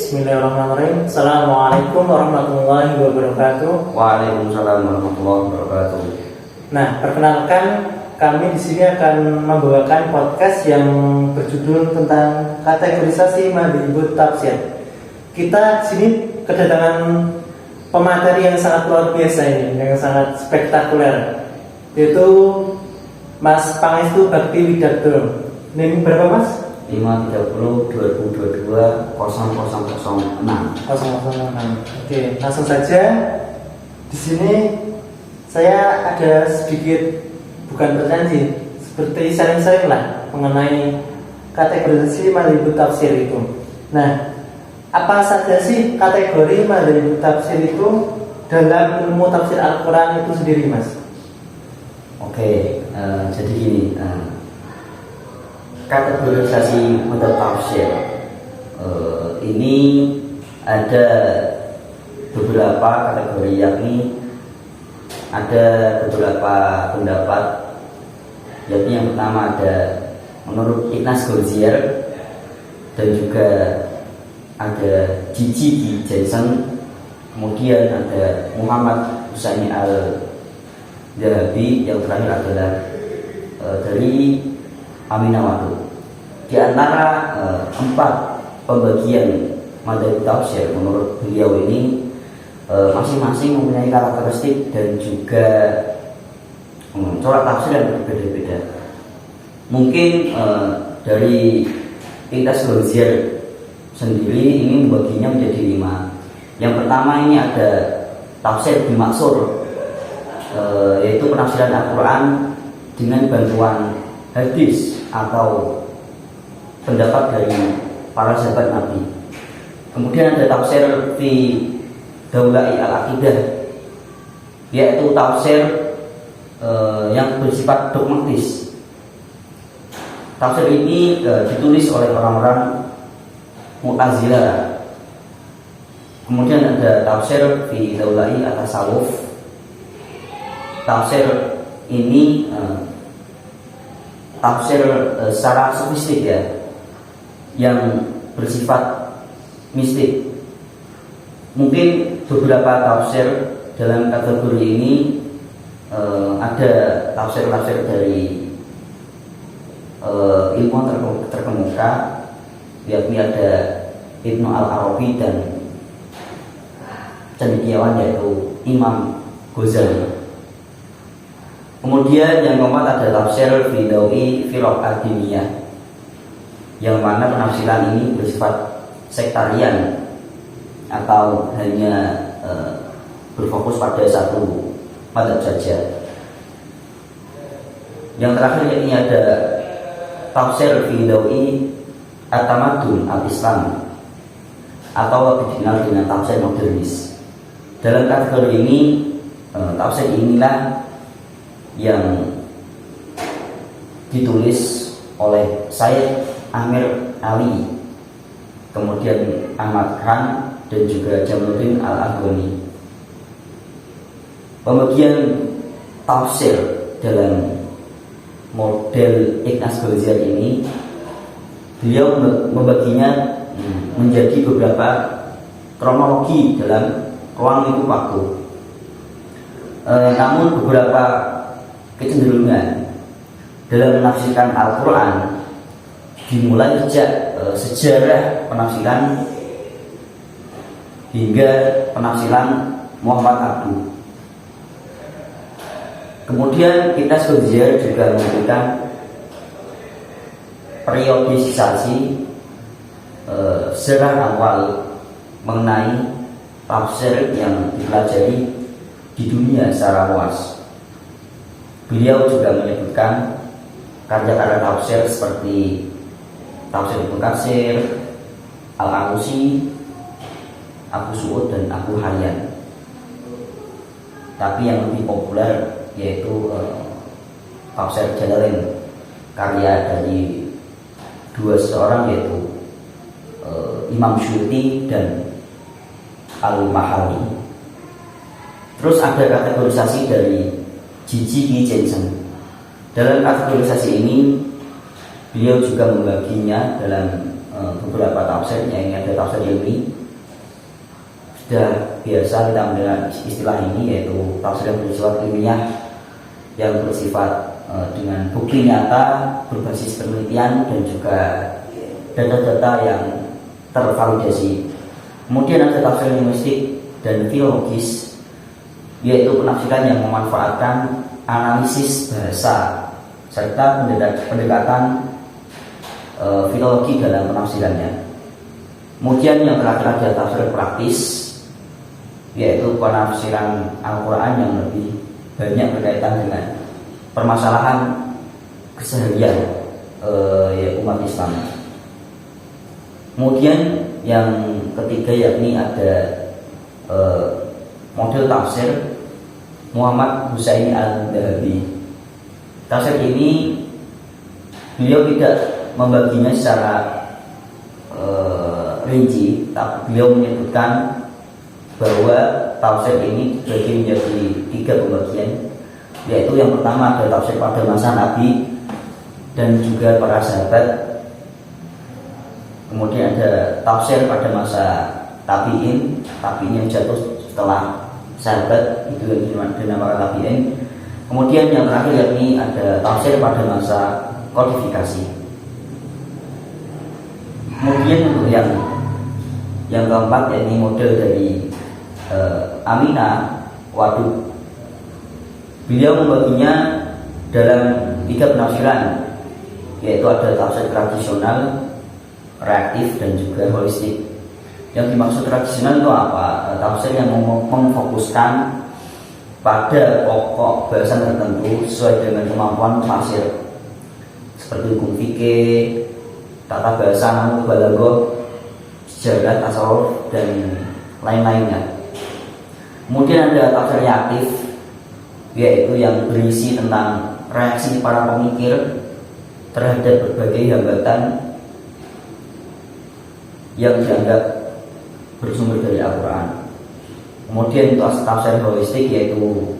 Bismillahirrahmanirrahim. Assalamualaikum warahmatullahi wabarakatuh. Waalaikumsalam warahmatullahi wabarakatuh. Nah, perkenalkan kami di sini akan membawakan podcast yang berjudul tentang kategorisasi madhhabut tafsir. Kita di sini kedatangan pemateri yang sangat luar biasa ini, yang sangat spektakuler, yaitu Mas Pangestu Bakti Widarto. Ini berapa Mas? 5/30/2022 0006. Oke, langsung saja. Di sini saya ada sedikit bukan berjanji, seperti sharing-sharing lah mengenai kategorisasi madhhabut tafsir itu. Nah, apa saja sih kategori madhhabut tafsir itu dalam ilmu tafsir Al-Quran itu sendiri, Mas? Oke, jadi gini, kategorisasi madhab tafsir ini ada beberapa kategori, yakni ada beberapa pendapat, yakni yang pertama ada menurut Ignaz Goldziher, dan juga ada Gigi Jensen, kemudian ada Muhammad Husaini Al-Zahabi, yang terakhir adalah dari Aminawati. Di antara 4 pembagian madhab tafsir menurut beliau ini masing-masing mempunyai karakteristik dan juga corak tafsir yang berbeda-beda. Mungkin dari Ignaz Goldziher sendiri ini membaginya menjadi 5. Yang pertama ini ada tafsir bimaksur, yaitu penafsiran Al-Quran dengan bantuan hadis atau pendapat dari para sahabat Nabi. Kemudian ada tafsir fi daulai al-aqidah, yaitu tafsir yang bersifat dogmatis. Tafsir ini ditulis oleh orang-orang Mu'tazilah. Kemudian ada tafsir fi daulai at-tasawuf. Tafsir ini tafsir secara sofistik, ya, yang bersifat mistik. Mungkin beberapa tafsir dalam kategori ini ada tafsir-tafsir dari ilmuwan terkemuka, yakni ada Ibnu Al-Arabi dan cendekiawan yaitu Imam Ghazali. Kemudian yang keempat ada tafsir Fidawi Firaq ad-Diniyah, yang mana penafsiran ini bersifat sektarian atau hanya berfokus pada satu madhab saja. Yang terakhir yakni ada tafsir Fidawi at-Tamadun al-Islam, atau lebih dikenal dengan tafsir modernis. Dalam kategori ini, tafsir inilah yang ditulis oleh Said Amir Ali, kemudian Ahmad Khan, dan juga Jamaluddin Al-Afghani. Pembagian tafsir dalam model Ignaz Goldziher ini, beliau membaginya menjadi beberapa kronologi dalam ruang lingkup waktu. Namun beberapa kecenderungan dalam menafsirkan Al-Quran dimulai sejak sejarah penafsiran hingga penafsiran Muhammad Abduh. Kemudian Ignaz Goldziher juga memberikan periodisasi secara awal mengenai tafsir yang dipelajari di dunia secara luas. Beliau juga menyebutkan karya-karya tafsir seperti tafsir Ibnu Katsir, Al-Alusi, Abu Su'ud, dan Abu Hayyan. Tapi yang lebih populer yaitu tafsir Jalalain, karya dari dua seorang, yaitu Imam Syuuti dan Al-Mahalli. Terus ada kategorisasi dari Gigi Jensen. Dalam kategorisasi ini beliau juga membaginya dalam beberapa tafsir, yang ini ada tafsir ilmi. Sudah biasa kita mendengar istilah ini, yaitu tafsir yang bersifat ilmiah, yang bersifat dengan bukti nyata, berbasis penelitian dan juga data-data yang tervalidasi. Kemudian ada tafsir linguistik dan filologis, yaitu penafsiran yang memanfaatkan analisis bahasa serta pendekatan filologi dalam penafsirannya. Kemudian yang terakhir ada tafsir praktis, yaitu penafsiran Al-Quran yang lebih banyak berkaitan dengan permasalahan keseharian umat Islam. Kemudian yang ketiga yakni ada model tafsir Muhammad Husaini Al-Dhahabi. Tafsir ini beliau tidak membaginya secara rinci, tapi beliau menyebutkan bahwa tafsir ini dibagi menjadi 3 pembagian, yaitu yang pertama ada tafsir pada masa Nabi dan juga para sahabat. Kemudian ada tafsir pada masa tabi'in yang jatuh setelah sahabat, itu yang dinamakan tabi'in. Kemudian yang terakhir yakni ada tafsir pada masa kodifikasi. Kemudian untuk yang keempat yakni model dari Aminah Wadud. Beliau membaginya dalam 3 penafsiran, yaitu ada tafsir tradisional, reaktif dan juga holistik. Yang dimaksud tradisional itu apa? Tafsir yang memfokuskan pada pokok bahasan tertentu sesuai dengan kemampuan tafsir, seperti hukum fikih, tata bahasa, nahwu, balaghah, sejarah, tasawuf dan lain-lainnya. Kemudian ada tafsir reaktif, yaitu yang berisi tentang reaksi para pemikir terhadap berbagai hambatan yang dianggap bersumber dari Al-Quran. Kemudian itu tafsir holistik, yaitu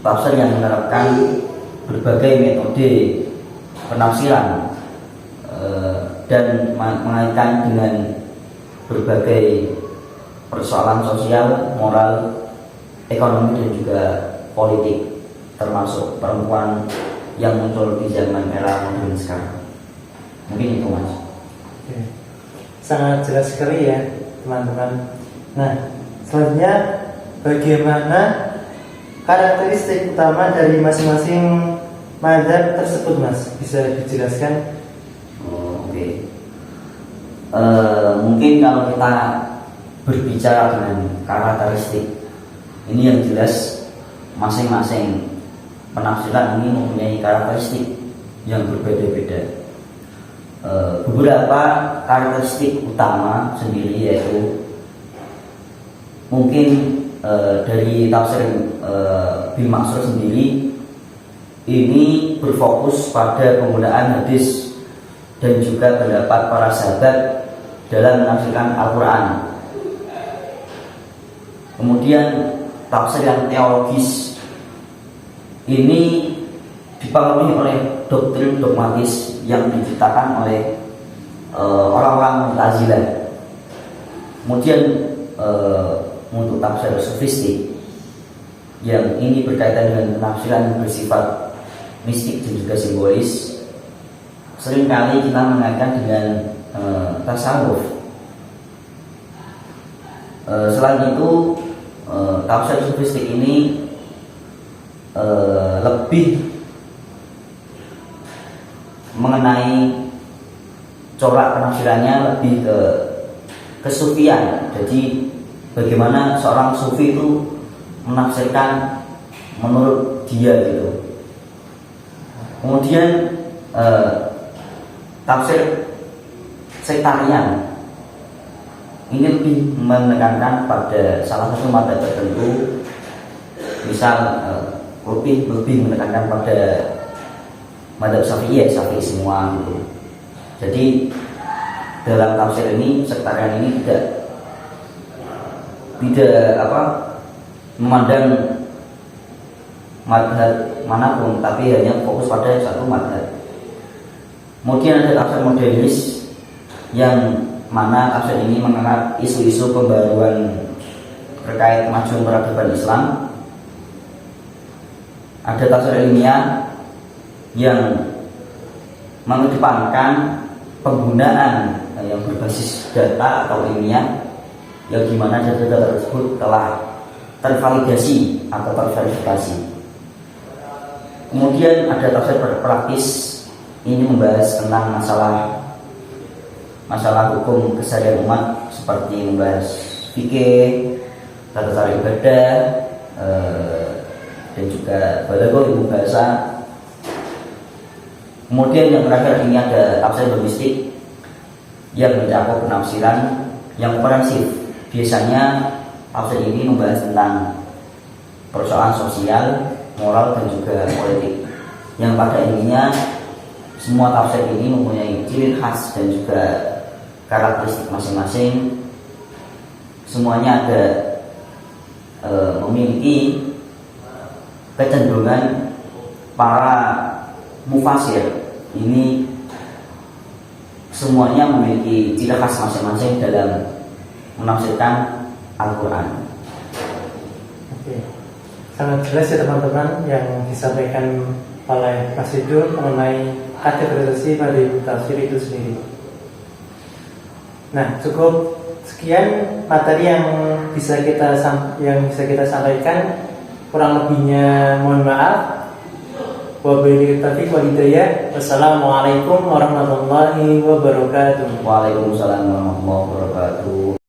tafsir yang menerapkan berbagai metode penafsiran dan mengaitkan dengan berbagai persoalan sosial, moral, ekonomi dan juga politik, termasuk perempuan yang muncul di zaman era modern sekarang. Mungkin itu, Mas. Oke. Sangat jelas sekali ya teman-teman. Nah, selanjutnya bagaimana karakteristik utama dari masing-masing mazhab tersebut, Mas? Bisa dijelaskan? Oke. Mungkin kalau kita berbicara dengan karakteristik, ini yang jelas masing-masing penafsiran ini mempunyai karakteristik yang berbeda-beda. Beberapa karakteristik utama sendiri, yaitu mungkin dari tafsir Bil Maksur sendiri ini berfokus pada penggunaan hadis dan juga pendapat para sahabat dalam menafsirkan Al-Quran. Kemudian tafsir yang teologis ini dipengaruhi oleh doktrin dogmatis yang diciptakan oleh orang-orang Mu'tazilah. Kemudian untuk tafsir sofistik yang ini berkaitan dengan penafsiran bersifat mistik dan juga simbolis, seringkali kita mengaitkan dengan tasawuf. Selain itu, tafsir sofistik ini lebih mengenai corak penafsirannya lebih ke kesufian. Jadi bagaimana seorang sufi itu menafsirkan menurut dia gitu. Kemudian tafsir sektarian ini lebih menekankan pada salah satu mazhab tertentu, misal lebih menekankan pada mazhab Syafi'i semua gitu. Jadi dalam tafsir ini sektarian ini tidak memandang mazhab manapun, tapi hanya fokus pada satu mazhab. Kemudian ada tafsir modernis yang mana tafsir ini mengangkat isu-isu pembaruan terkait kemajuan peradaban Islam. Ada tafsir ilmiah yang mengedepankan penggunaan yang berbasis data atau ilmiah, yang dimana data tersebut telah tervalidasi atau terverifikasi. Kemudian ada tafsir praktis, ini membahas tentang masalah hukum keseharian umat, seperti membahas fikih, tata cara ibadah, dan juga balaghah, ilmu bahasa. Kemudian yang terakhir ini ada tafsir domestik yang mencakup penafsiran yang komprehensif. Biasanya tafsir ini membahas tentang persoalan sosial, moral, dan juga politik, yang pada intinya semua tafsir ini mempunyai ciri khas dan juga karakteristik masing-masing. Semuanya ada memiliki kecenderungan para mufasir ini semuanya memiliki ciri khas masing-masing dalam menafsirkan Al-Quran. Oke, sangat jelas ya teman-teman yang disampaikan oleh Mas Idul mengenai kategorisasi pada tafsir itu sendiri. Nah, cukup sekian materi yang bisa kita sampaikan. Kurang lebihnya mohon maaf. Wabillahi taufiq wal hidayah. Wassalamualaikum warahmatullahi wabarakatuh. Waalaikumsalam warahmatullahi wabarakatuh.